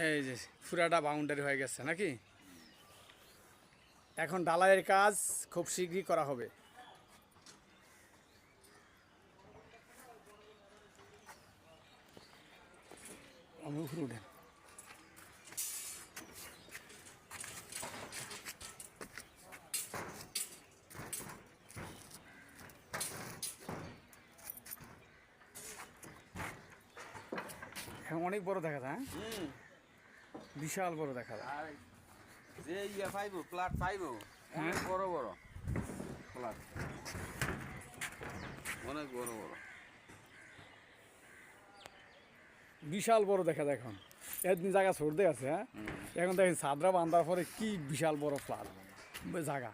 এই যে পুরাটা বাউন্ডারি হয়ে গেছে নাকি? এখন ঢালাইয়ের কাজ খুব শীঘ্রই করা হবে। আমি উপরে উঠেন। এখন অনেক বড় দেখা যায়, হ্যাঁ বিশাল বড় দেখা যায়। আর যে ইয়া পাইবো প্লাট পাইবো অনেক বড় বড় প্লাট, অনেক বড় বড় বিশাল বড় দেখা যায় এখন। একদিন জায়গা ছড়তে আছে, হ্যাঁ এখন দেখেন সাদরা বান্ধার পরে কি বিশাল বড় ফ্ল্যাট জায়গা।